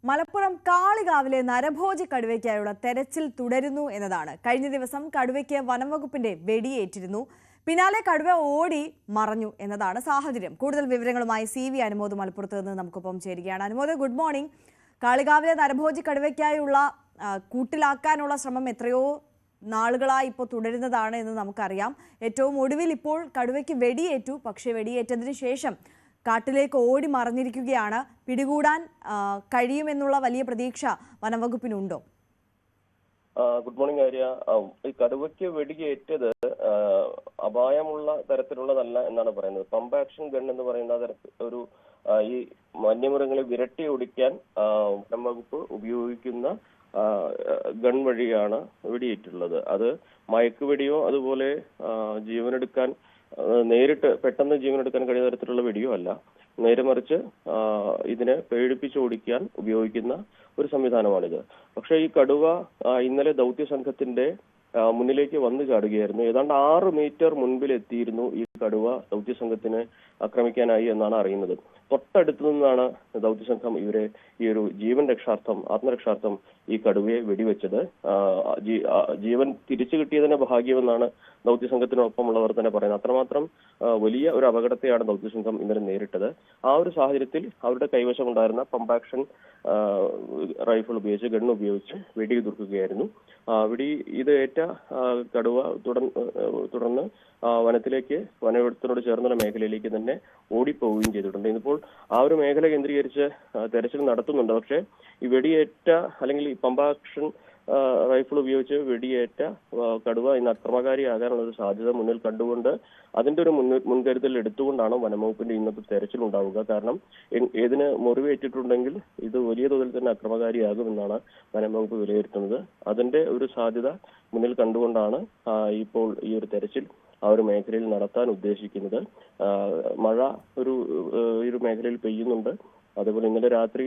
മലപ്പുറം കാളികാവിലെ നരഭോജി കടുവയ്ക്കായുള്ള തെരച്ചിൽ തുടരുന്നു എന്നതാണ്. കഴിഞ്ഞ ദിവസം കടുവയ്ക്ക് വനംവകുപ്പിന്റെ വെടിയേറ്റിരുന്നു. പിന്നാലെ കടുവ ഓടി മറഞ്ഞു എന്നതാണ് സാഹചര്യം. കൂടുതൽ വിവരങ്ങളുമായി CV അനുമോദ് മലപ്പുറത്ത് നിന്ന് നമുക്കൊപ്പം ചേരുകയാണ്. Anumod, good morning. കാളികാവിലെ നരഭോജി കടുവയ്ക്കായുള്ള കൂട്ടിലാക്കാനുള്ള ശ്രമം എത്രയോ നാളുകളായി ഇപ്പോൾ തുടരുന്നതാണ് എന്ന് നമുക്കറിയാം. ഏറ്റവും ഒടുവിൽ ഇപ്പോൾ കടുവയ്ക്ക് വെടിയേറ്റു. പക്ഷേ വെടിയേറ്റതിന് ശേഷം കാട്ടിലേക്ക് ഓടി മറഞ്ഞിരിക്കുകയാണ്. പിടികൂടാൻ കഴിയുമെന്നുള്ള വലിയ പ്രതീക്ഷ വനംവകുപ്പിനുണ്ടോ? Good morning Arya. ഈ കടുവയ്ക്ക് വെടിയേറ്റത് അപായമുള്ള തരത്തിലുള്ളതല്ല എന്നാണ് പറയുന്നത്. പമ്പ് ആക്ഷൻ ഗൺ എന്ന് പറയുന്ന തരത്തിൽ ഒരു ഈ വന്യമൃഗങ്ങളെ വിരട്ടി ഓടിക്കാൻ വനംവകുപ്പ് ഉപയോഗിക്കുന്ന ഗൺ വഴിയാണ് വെടിയേറ്റുള്ളത്. അത് മയക്കുവെടിയോ അതുപോലെ ജീവനെടുക്കാൻ നേരിട്ട് പെട്ടെന്ന് ജീവനെടുക്കാൻ കഴിയുന്ന തരത്തിലുള്ള വെടിയോ അല്ല. നേരെ മറിച്ച് ഇതിനെ പേടിപ്പിച്ചോടിക്കാൻ ഉപയോഗിക്കുന്ന ഒരു സംവിധാനമാണിത്. പക്ഷെ ഈ കടുവ ഇന്നലെ ദൗത്യ സംഘത്തിന്റെ മുന്നിലേക്ക് വന്നു ചാടുകയായിരുന്നു. ഏതാണ്ട് 6 മീറ്റർ മുൻപിൽ എത്തിയിരുന്നു ഈ കടുവ ദൗത്യ സംഘത്തിനെ ആക്രമിക്കാനായി എന്നാണ് അറിയുന്നത്. തൊട്ടടുത്തു നിന്നാണ് ദൗത്യസംഘം ഇവരെ ഈ ഒരു ജീവൻ രക്ഷാർത്ഥം ആത്മരക്ഷാർത്ഥം ഈ കടുവയെ വെടിവെച്ചത്. ജീവൻ തിരിച്ചു കിട്ടിയതിന്റെ ഭാഗ്യമെന്നാണ് ദൗത്യസംഘത്തിനൊപ്പമുള്ളവർ തന്നെ പറയുന്നത്. അത്രമാത്രം വലിയ ഒരു അപകടത്തെയാണ് ദൗത്യസംഘം ഇന്നലെ നേരിട്ടത്. ആ ഒരു സാഹചര്യത്തിൽ അവരുടെ കൈവശമുണ്ടായിരുന്ന പമ്പ് ആക്ഷൻ റൈഫിൾ ഉപയോഗിച്ച് ഗണ്ണ് ഉപയോഗിച്ച് വെടിയുതിർക്കുകയായിരുന്നു. ഇത് ഏറ്റ കടുവ തുടർന്ന് വനത്തിലേക്ക് വനത്തിനോട് ചേർന്നുള്ള മേഖലയിലേക്ക് തന്നെ ഓടിപ്പോവുകയും ചെയ്തിട്ടുണ്ട്. ഇന്നിപ്പോൾ ആ ഒരു മേഖല കേന്ദ്രീകരിച്ച് തെരച്ചിൽ നടത്തുന്നുണ്ട്. പക്ഷേ ഈ വെടിയേറ്റ അല്ലെങ്കിൽ ഈ പമ്പ് ആക്ഷൻ റൈഫിൾ ഉപയോഗിച്ച് വെടിയേറ്റ കടുവ ഇന്ന് അക്രമകാരിയാകാനുള്ള ഒരു സാധ്യത മുന്നിൽ കണ്ടുകൊണ്ട് അതിന്റെ ഒരു മുൻകരുതൽ എടുത്തുകൊണ്ടാണ് വനംവകുപ്പിന്റെ ഇന്നത്തെ തെരച്ചിൽ ഉണ്ടാവുക. കാരണം ഏതിന് മുറിവേറ്റിട്ടുണ്ടെങ്കിൽ ഇത് വലിയ തോതിൽ തന്നെ അക്രമകാരിയാകുമെന്നാണ് വനംവകുപ്പ് വിലയിരുത്തുന്നത്. അതിന്റെ ഒരു സാധ്യത മുന്നിൽ കണ്ടുകൊണ്ടാണ് ഇപ്പോൾ ഈ ഒരു തെരച്ചിൽ ആ ഒരു മേഖലയിൽ നടത്താൻ ഉദ്ദേശിക്കുന്നത്. മഴ ഒരു മേഖലയിൽ പെയ്യുന്നുണ്ട്. അതേപോലെ ഇന്നലെ രാത്രി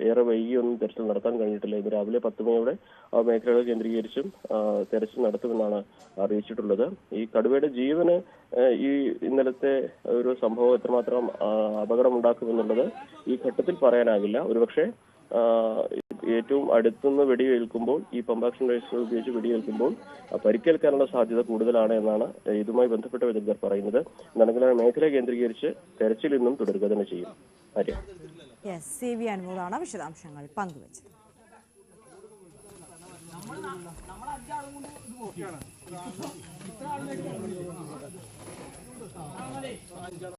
ഏറെ വൈകിയൊന്നും തെരച്ചിൽ നടത്താൻ കഴിഞ്ഞിട്ടില്ല. ഇന്ന് രാവിലെ 10 മണിയോടെ ആ മേഖലകൾ കേന്ദ്രീകരിച്ചും തെരച്ചിൽ നടത്തുമെന്നാണ് അറിയിച്ചിട്ടുള്ളത്. ഈ കടുവയുടെ ജീവന് ഈ ഇന്നലത്തെ ഒരു സംഭവം എത്രമാത്രം അപകടമുണ്ടാക്കുമെന്നുള്ളത് ഈ ഘട്ടത്തിൽ പറയാനാകില്ല. ഒരുപക്ഷെ ഏറ്റവും അടുത്തുനിന്ന് വെടിയേൽക്കുമ്പോൾ ഈ പമ്പ് ആക്ഷൻ റൈഫിൾ ഉപയോഗിച്ച് വെടിയേൽക്കുമ്പോൾ പരിക്കേൽക്കാനുള്ള സാധ്യത കൂടുതലാണ് എന്നാണ് ഇതുമായി ബന്ധപ്പെട്ട വിദഗ്ധർ പറയുന്നത്. നനകല മേഖല കേന്ദ്രീകരിച്ച് തെരച്ചിൽ ഇന്നും തുടരുക തന്നെ ചെയ്യും. CV അനുമോദാണ് വിശദാംശങ്ങൾ പങ്കുവച്ചത്.